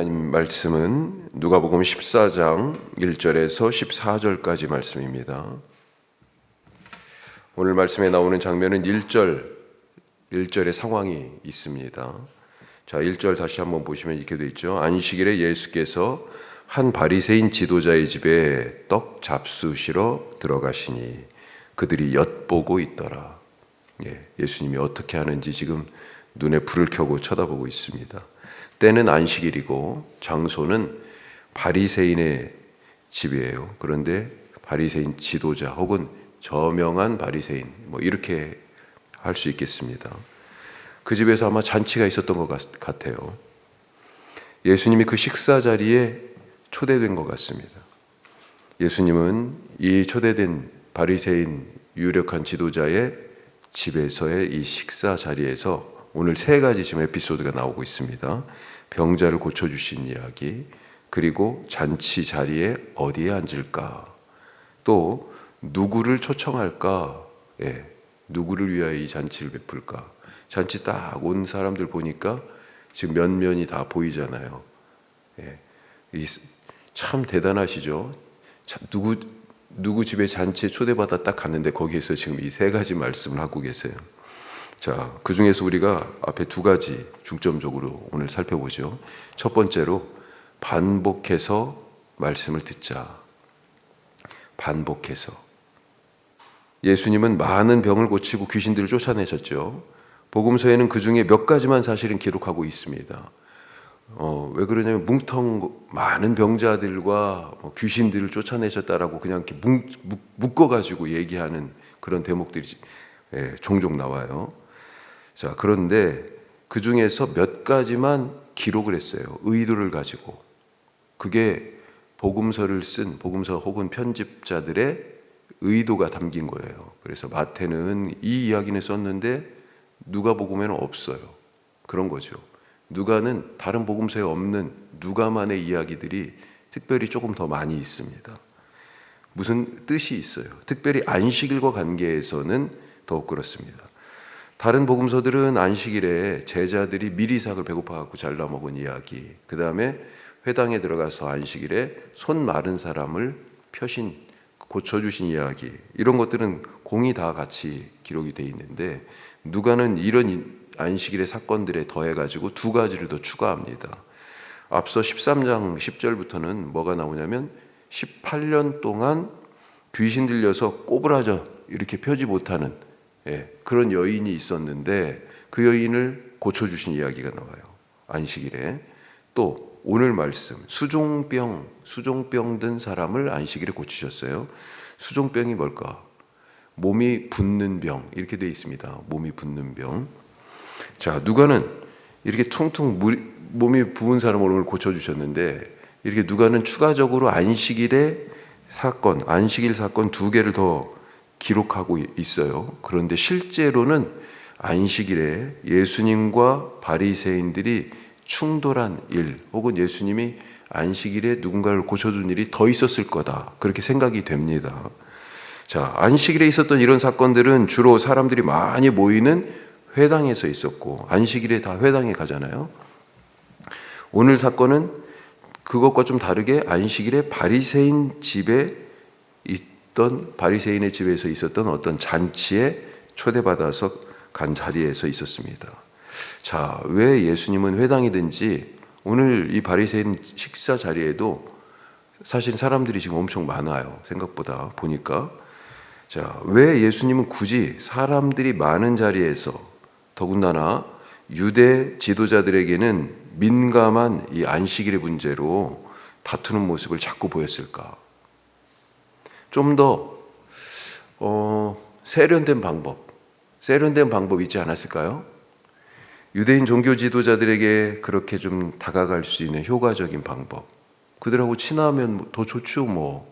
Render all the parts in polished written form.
하나님 말씀은 누가복음 14장 1절에서 14절까지 말씀입니다. 오늘 말씀에 나오는 장면은 1절의 상황이 있습니다. 자, 1절 다시 한번 보시면 이렇게 되어 있죠. 안식일에 예수께서 한 바리새인 지도자의 집에 떡 잡수시러 들어가시니 그들이 엿보고 있더라. 예수님이 어떻게 하는지 지금 눈에 불을 켜고 쳐다보고 있습니다. 때는 안식일이고 장소는 바리새인의 집이에요. 그런데 바리새인 지도자 혹은 저명한 바리새인 이렇게 할 수 있겠습니다. 그 집에서 아마 잔치가 있었던 것 같아요. 예수님이 그 식사 자리에 초대된 것 같습니다. 예수님은 이 초대된 바리새인 유력한 지도자의 집에서의 이 식사 자리에서 오늘 세 가지 지금 에피소드가 나오고 있습니다. 병자를 고쳐주신 이야기, 그리고 잔치 자리에 어디에 앉을까, 또 누구를 초청할까, 누구를 위하여 이 잔치를 베풀까. 잔치 딱 온 사람들 보니까 지금 면면이 다 보이잖아요. 참 대단하시죠. 누구 집에 잔치에 초대받아 딱 갔는데 거기에서 지금 이 세 가지 말씀을 하고 계세요. 자, 그 중에서 우리가 앞에 두 가지 중점적으로 오늘 살펴보죠. 첫 번째로 반복해서 말씀을 듣자. 반복해서. 예수님은 많은 병을 고치고 귀신들을 쫓아내셨죠. 복음서에는 그 중에 몇 가지만 사실은 기록하고 있습니다. 왜 그러냐면 많은 병자들과 귀신들을 쫓아내셨다라고 그냥 이렇게 묶어가지고 얘기하는 그런 대목들이 종종 나와요. 자, 그런데 그 중에서 몇 가지만 기록을 했어요. 의도를 가지고. 그게 복음서를 쓴 복음서 혹은 편집자들의 의도가 담긴 거예요. 그래서 마태는 이 이야기는 썼는데 누가복음에는 없어요. 그런 거죠. 누가는 다른 복음서에 없는 누가만의 이야기들이 특별히 조금 더 많이 있습니다. 무슨 뜻이 있어요. 특별히 안식일과 관계에서는 더욱 그렇습니다. 다른 복음서들은 안식일에 제자들이 미리삭을 배고파갖고 잘라 먹은 이야기, 그 다음에 회당에 들어가서 안식일에 손 마른 사람을 고쳐주신 이야기, 이런 것들은 공이 다 같이 기록이 돼 있는데 누가는 이런 안식일의 사건들에 더해가지고 두 가지를 더 추가합니다. 앞서 13장 10절부터는 뭐가 나오냐면 18년 동안 귀신 들려서 꼬부라져 이렇게 펴지 못하는 그런 여인이 있었는데 그 여인을 고쳐주신 이야기가 나와요. 안식일에. 또 오늘 말씀 수종병 든 사람을 안식일에 고치셨어요. 수종병이 뭘까? 몸이 붓는 병, 이렇게 되어 있습니다. 몸이 붓는 병. 자, 누가는 이렇게 퉁퉁 몸이 부은 사람을 오늘 고쳐주셨는데 이렇게 누가는 추가적으로 안식일 사건 두 개를 더 기록하고 있어요. 그런데 실제로는 안식일에 예수님과 바리새인들이 충돌한 일, 혹은 예수님이 안식일에 누군가를 고쳐준 일이 더 있었을 거다, 그렇게 생각이 됩니다. 자, 안식일에 있었던 이런 사건들은 주로 사람들이 많이 모이는 회당에서 있었고, 안식일에 다 회당에 가잖아요. 오늘 사건은 그것과 좀 다르게 안식일에 바리새인의 집에서 있었던 어떤 잔치에 초대받아서 간 자리에서 있었습니다. 자, 왜 예수님은 회당이든지 오늘 이 바리새인 식사 자리에도 사실 사람들이 지금 엄청 많아요. 생각보다 보니까. 자, 왜 예수님은 굳이 사람들이 많은 자리에서, 더군다나 유대 지도자들에게는 민감한 이 안식일의 문제로 다투는 모습을 자꾸 보였을까? 좀 더 세련된 방법 있지 않았을까요? 유대인 종교 지도자들에게 그렇게 좀 다가갈 수 있는 효과적인 방법. 그들하고 친하면 더 좋죠,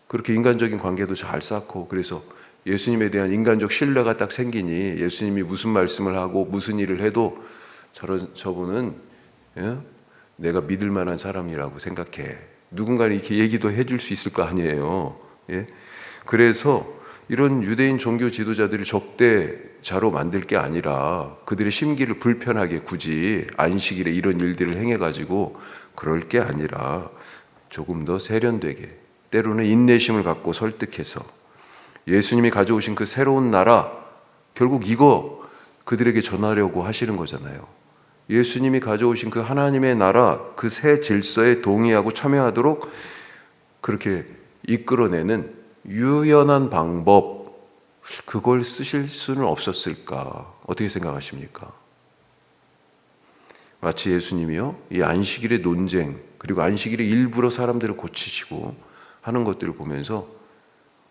그렇게 인간적인 관계도 잘 쌓고, 그래서 예수님에 대한 인간적 신뢰가 딱 생기니 예수님이 무슨 말씀을 하고 무슨 일을 해도 저분은 내가 믿을 만한 사람이라고 생각해. 누군가 이렇게 얘기도 해줄 수 있을 거 아니에요. 그래서 이런 유대인 종교 지도자들이 적대자로 만들 게 아니라 그들의 심기를 불편하게 굳이 안식일에 이런 일들을 행해가지고 그럴 게 아니라 조금 더 세련되게, 때로는 인내심을 갖고 설득해서 예수님이 가져오신 그 새로운 나라, 결국 이거 그들에게 전하려고 하시는 거잖아요. 예수님이 가져오신 그 하나님의 나라, 그 새 질서에 동의하고 참여하도록 그렇게 이끌어내는 유연한 방법, 그걸 쓰실 수는 없었을까? 어떻게 생각하십니까? 마치 예수님이요, 이 안식일의 논쟁, 그리고 안식일에 일부러 사람들을 고치시고 하는 것들을 보면서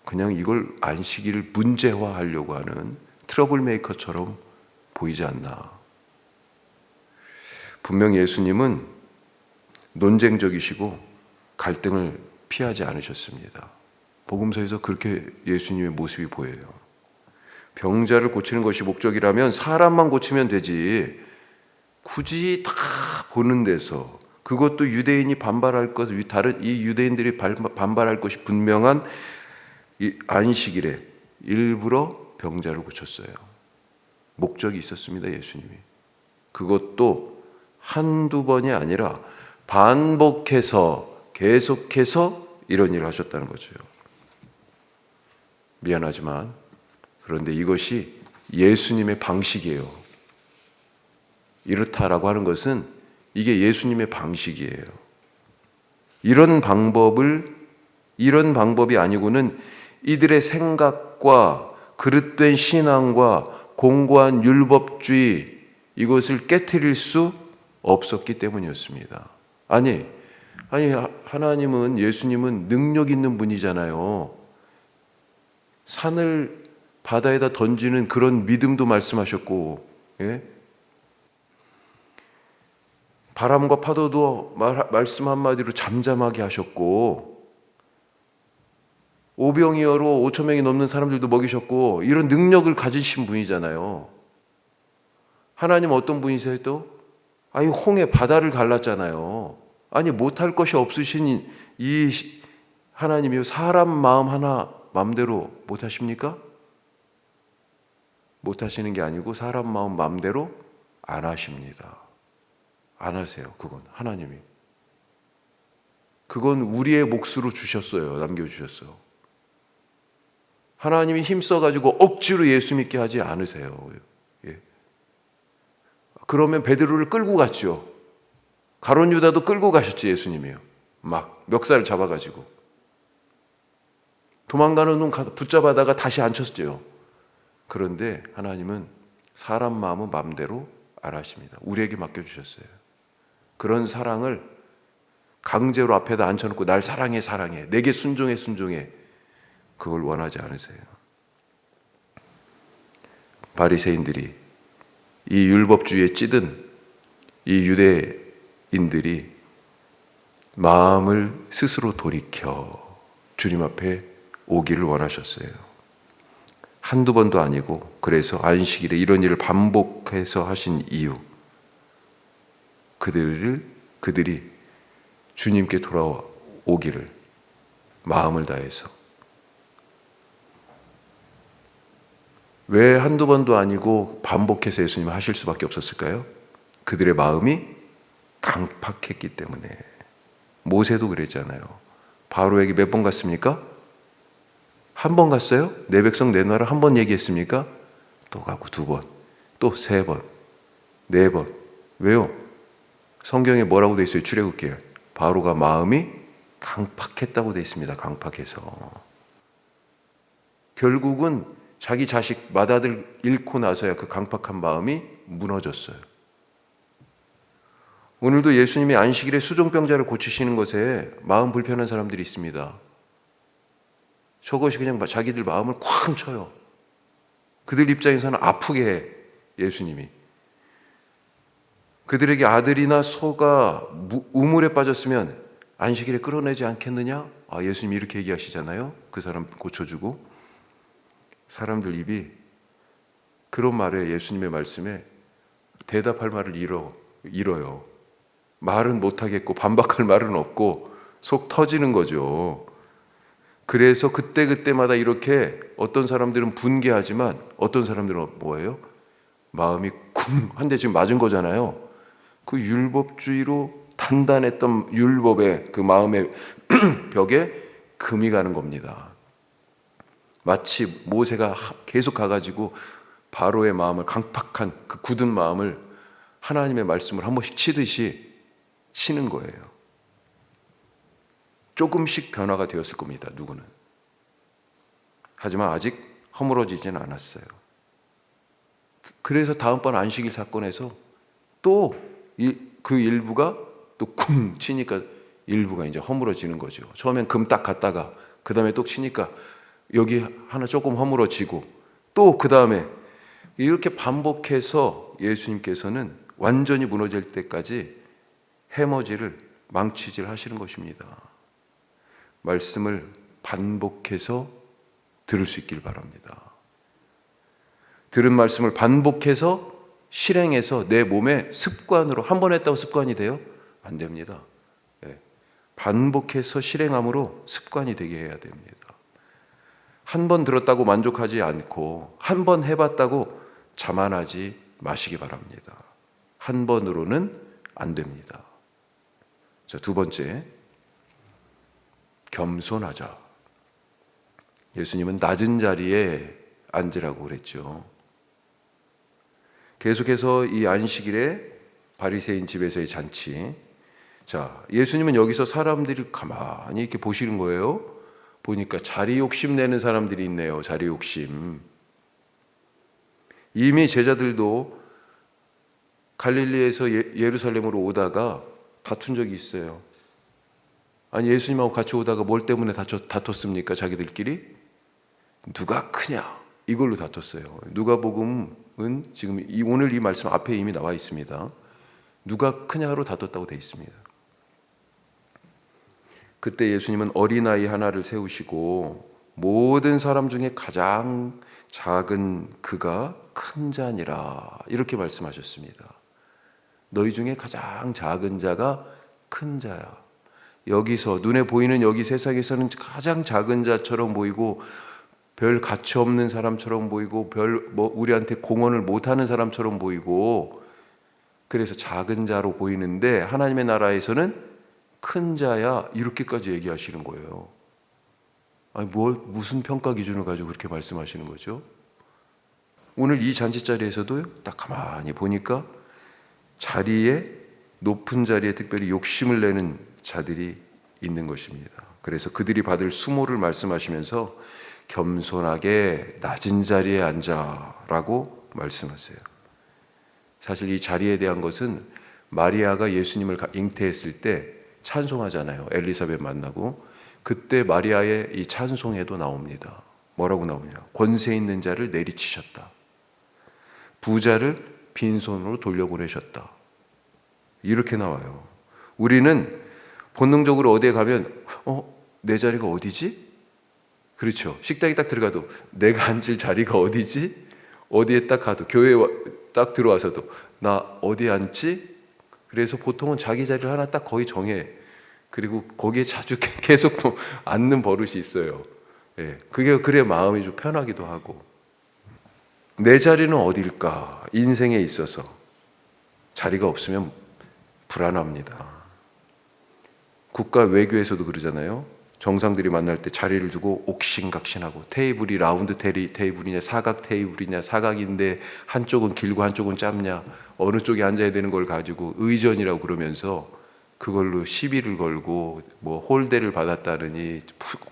그냥 이걸 안식일을 문제화하려고 하는 트러블 메이커처럼 보이지 않나. 분명 예수님은 논쟁적이시고 갈등을 피하지 않으셨습니다. 복음서에서 그렇게 예수님의 모습이 보여요. 병자를 고치는 것이 목적이라면 사람만 고치면 되지, 굳이 다 보는 데서, 그것도 유대인이 반발할 것, 다른 이 유대인들이 반발할 것이 분명한 이 안식일에 일부러 병자를 고쳤어요. 목적이 있었습니다, 예수님이. 그것도 한두 번이 아니라 반복해서 계속해서 이런 일을 하셨다는 거죠. 미안하지만 그런데 이것이 예수님의 방식이에요. 이렇다라고 하는 것은 이게 예수님의 방식이에요. 이런 방법이 아니고는 이들의 생각과 그릇된 신앙과 공고한 율법주의, 이것을 깨트릴 수 없었기 때문이었습니다. 아니 하나님은, 예수님은 능력 있는 분이잖아요. 산을 바다에다 던지는 그런 믿음도 말씀하셨고, 예? 바람과 파도도 말씀 한마디로 잠잠하게 하셨고, 오병이어로 5천 명이 넘는 사람들도 먹이셨고, 이런 능력을 가지신 분이잖아요. 하나님 어떤 분이세요 또? 아니, 홍해 바다를 갈랐잖아요. 아니, 못할 것이 없으신 이 하나님이 사람 마음 하나 마음대로 못하십니까? 못하시는 게 아니고 사람 마음 마음대로 안 하십니다. 안 하세요. 그건 하나님이. 그건 우리의 몫으로 주셨어요. 남겨주셨어요. 하나님이 힘써가지고 억지로 예수 믿게 하지 않으세요. 예. 그러면 베드로를 끌고 갔죠. 가룟 유다도 끌고 가셨지, 예수님이요. 막 멱살을 잡아가지고 도망가는 놈 붙잡아다가 다시 앉혔죠. 그런데 하나님은 사람 마음은 마음대로 안 하십니다. 우리에게 맡겨주셨어요. 그런 사랑을 강제로 앞에다 앉혀놓고 날 사랑해 사랑해, 내게 순종해 순종해, 그걸 원하지 않으세요. 바리새인들이, 이 율법주의에 찌든 이 유대인들이 마음을 스스로 돌이켜 주님 앞에 오기를 원하셨어요. 한두 번도 아니고, 그래서 안식일에 이런 일을 반복해서 하신 이유, 그들이 주님께 돌아오기를 마음을 다해서. 왜 한두 번도 아니고 반복해서 예수님 하실 수밖에 없었을까요? 그들의 마음이 강팍했기 때문에. 모세도 그랬잖아요. 바로에게 몇 번 갔습니까? 한 번 갔어요? 내 백성 내놔라 한 번 얘기했습니까? 또 가고 두 번, 또 세 번, 네 번. 왜요? 성경에 뭐라고 돼 있어요? 출애굽기에 바로가 마음이 강팍했다고 돼 있습니다. 강팍해서. 결국은 자기 자식 맏아들 잃고 나서야 그 강팍한 마음이 무너졌어요. 오늘도 예수님이 안식일에 수종병자를 고치시는 것에 마음 불편한 사람들이 있습니다. 저것이 그냥 자기들 마음을 쾅 쳐요. 그들 입장에서는 아프게 해, 예수님이. 그들에게 아들이나 소가 우물에 빠졌으면 안식일에 끌어내지 않겠느냐? 예수님이 이렇게 얘기하시잖아요. 그 사람 고쳐주고. 사람들 입이 그런 말에, 예수님의 말씀에 대답할 말을 잃어요. 말은 못하겠고 반박할 말은 없고 속 터지는 거죠. 그래서 그때그때마다 이렇게 어떤 사람들은 분개하지만 어떤 사람들은 뭐예요? 마음이 쿵 한 대 지금 맞은 거잖아요. 그 율법주의로 단단했던 율법의 그 마음의 벽에 금이 가는 겁니다. 마치 모세가 계속 가가지고 바로의 마음을, 강팍한 그 굳은 마음을 하나님의 말씀을 한 번씩 치듯이 치는 거예요. 조금씩 변화가 되었을 겁니다. 누구는. 하지만 아직 허물어지지는 않았어요. 그래서 다음번 안식일 사건에서 또 그 일부가 또 쿵 치니까 일부가 이제 허물어지는 거죠. 처음엔 금 딱 갔다가 그 다음에 또 치니까 여기 하나 조금 허물어지고 또 그 다음에 이렇게 반복해서 예수님께서는 완전히 무너질 때까지 해머지를, 망치질 하시는 것입니다. 말씀을 반복해서 들을 수 있길 바랍니다. 들은 말씀을 반복해서 실행해서 내 몸에 습관으로, 한 번 했다고 습관이 돼요? 안 됩니다. 반복해서 실행함으로 습관이 되게 해야 됩니다. 한 번 들었다고 만족하지 않고 한 번 해봤다고 자만하지 마시기 바랍니다. 한 번으로는 안 됩니다. 자, 두 번째, 겸손하자. 예수님은 낮은 자리에 앉으라고 그랬죠. 계속해서 이 안식일에 바리새인 집에서의 잔치. 자, 예수님은 여기서 사람들이 가만히 이렇게 보시는 거예요. 보니까 자리 욕심 내는 사람들이 있네요. 자리 욕심. 이미 제자들도 갈릴리에서 예루살렘으로 오다가 다툰 적이 있어요. 아니, 예수님하고 같이 오다가 뭘 때문에 다퉜습니까? 자기들끼리? 누가 크냐? 이걸로 다퉜어요. 누가복음은 지금 오늘 이 말씀 앞에 이미 나와 있습니다. 누가 크냐로 다퉜다고 되어 있습니다. 그때 예수님은 어린아이 하나를 세우시고 모든 사람 중에 가장 작은 그가 큰 자니라, 이렇게 말씀하셨습니다. 너희 중에 가장 작은 자가 큰 자야. 여기서 눈에 보이는 여기 세상에서는 가장 작은 자처럼 보이고 별 가치 없는 사람처럼 보이고 우리한테 공헌을 못하는 사람처럼 보이고, 그래서 작은 자로 보이는데 하나님의 나라에서는 큰 자야, 이렇게까지 얘기하시는 거예요. 아니, 무슨 평가 기준을 가지고 그렇게 말씀하시는 거죠? 오늘 이 잔치 자리에서도 딱 가만히 보니까 높은 자리에 특별히 욕심을 내는 자들이 있는 것입니다. 그래서 그들이 받을 수모를 말씀하시면서 겸손하게 낮은 자리에 앉아라고 말씀하세요. 사실 이 자리에 대한 것은 마리아가 예수님을 잉태했을 때 찬송하잖아요. 엘리사벳 만나고 그때 마리아의 이 찬송에도 나옵니다. 뭐라고 나오냐? 권세 있는 자를 내리치셨다. 부자를 빈손으로 돌려보내셨다. 이렇게 나와요. 우리는 본능적으로 어디에 가면 내 자리가 어디지? 그렇죠. 식당에 딱 들어가도 내가 앉을 자리가 어디지? 어디에 딱 가도, 교회에 딱 들어와서도 나 어디에 앉지? 그래서 보통은 자기 자리를 하나 딱 거의 정해. 그리고 거기에 자주 계속 앉는 버릇이 있어요. 그게 그래 마음이 좀 편하기도 하고. 내 자리는 어딜까? 인생에 있어서 자리가 없으면 불안합니다. 국가 외교에서도 그러잖아요. 정상들이 만날 때 자리를 두고 옥신각신하고, 테이블이 라운드 테이블이냐 사각 테이블이냐, 사각인데 한쪽은 길고 한쪽은 짧냐, 어느 쪽에 앉아야 되는 걸 가지고 의전이라고 그러면서 그걸로 시비를 걸고 홀대를 받았다느니,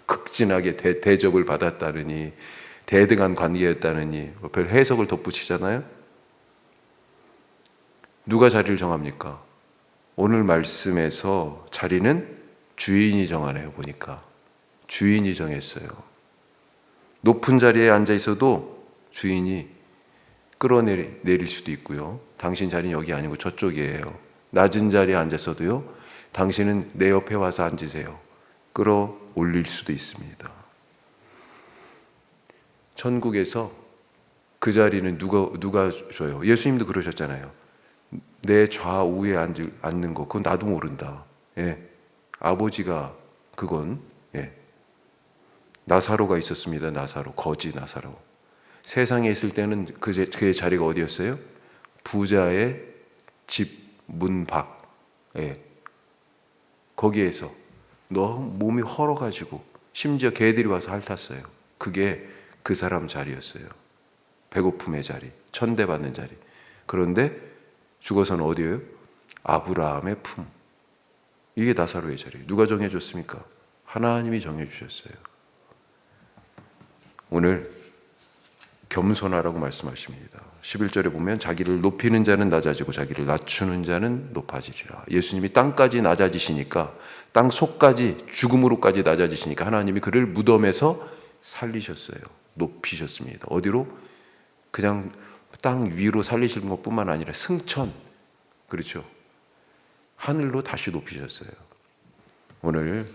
극진하게 대접을 받았다느니, 대등한 관계였다느니 별 해석을 덧붙이잖아요. 누가 자리를 정합니까? 오늘 말씀에서 자리는 주인이 정하네요. 보니까 주인이 정했어요. 높은 자리에 앉아 있어도 주인이 끌어내릴 수도 있고요. 당신 자리는 여기 아니고 저쪽이에요. 낮은 자리에 앉았어도요, 당신은 내 옆에 와서 앉으세요. 끌어올릴 수도 있습니다. 천국에서 그 자리는 누가 줘요? 예수님도 그러셨잖아요. 내 좌우에 앉는 거, 그건 나도 모른다. 아버지가 그건 나사로가 있었습니다. 나사로, 거지 나사로. 세상에 있을 때는 그의 자리가 어디였어요? 부자의 집 문 밖. 예. 거기에서 너무 몸이 헐어가지고 심지어 개들이 와서 핥았어요. 그게 그 사람 자리였어요. 배고픔의 자리, 천대받는 자리. 그런데 죽어서는 어디예요? 아브라함의 품. 이게 나사로의 자리. 누가 정해줬습니까? 하나님이 정해주셨어요. 오늘 겸손하라고 말씀하십니다. 11절에 보면 자기를 높이는 자는 낮아지고 자기를 낮추는 자는 높아지리라. 예수님이 땅까지 낮아지시니까, 땅 속까지 죽음으로까지 낮아지시니까 하나님이 그를 무덤에서 살리셨어요. 높이셨습니다. 어디로? 그냥 땅 위로 살리시는 것뿐만 아니라 승천, 그렇죠, 하늘로 다시 높이셨어요. 오늘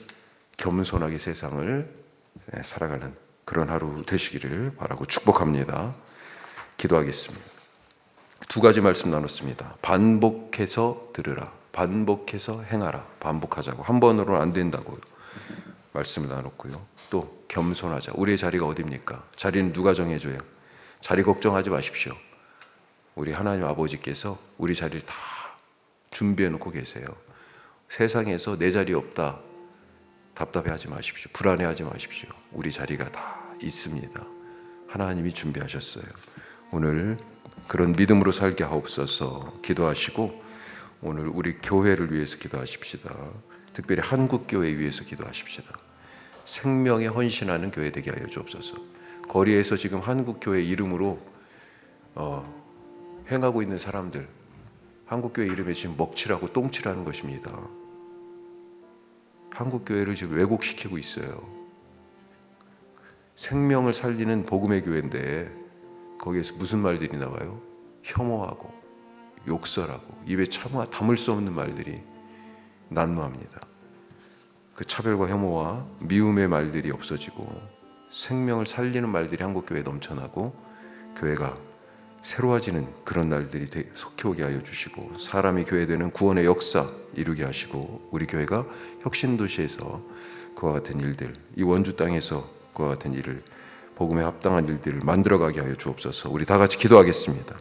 겸손하게 세상을 살아가는 그런 하루 되시기를 바라고 축복합니다. 기도하겠습니다. 두 가지 말씀 나눴습니다. 반복해서 들으라, 반복해서 행하라. 반복하자고, 한 번으로는 안 된다고 말씀을 나눴고요. 또 겸손하자. 우리의 자리가 어디입니까? 자리는 누가 정해줘요? 자리 걱정하지 마십시오. 우리 하나님 아버지께서 우리 자리를 다 준비해 놓고 계세요. 세상에서 내 자리 없다 답답해하지 마십시오. 불안해하지 마십시오. 우리 자리가 다 있습니다. 하나님이 준비하셨어요. 오늘 그런 믿음으로 살게 하옵소서. 기도하시고 오늘 우리 교회를 위해서 기도하십시다. 특별히 한국교회 위해서 기도하십시다. 생명에 헌신하는 교회 되게 하여 주옵소서. 거리에서 지금 한국교회 이름으로 행하고 있는 사람들, 한국교회 이름에 지금 먹칠하고 똥칠하는 것입니다. 한국교회를 지금 왜곡시키고 있어요. 생명을 살리는 복음의 교회인데 거기에서 무슨 말들이 나와요? 혐오하고 욕설하고 입에 담을 수 없는 말들이 난무합니다. 그 차별과 혐오와 미움의 말들이 없어지고 생명을 살리는 말들이 한국교회에 넘쳐나고 교회가 새로워지는 그런 날들이 속히 오게 하여 주시고, 사람이 교회되는 구원의 역사 이루게 하시고, 우리 교회가 혁신도시에서 그와 같은 일들, 이 원주 땅에서 그와 같은 일을, 복음에 합당한 일들을 만들어가게 하여 주옵소서. 우리 다 같이 기도하겠습니다.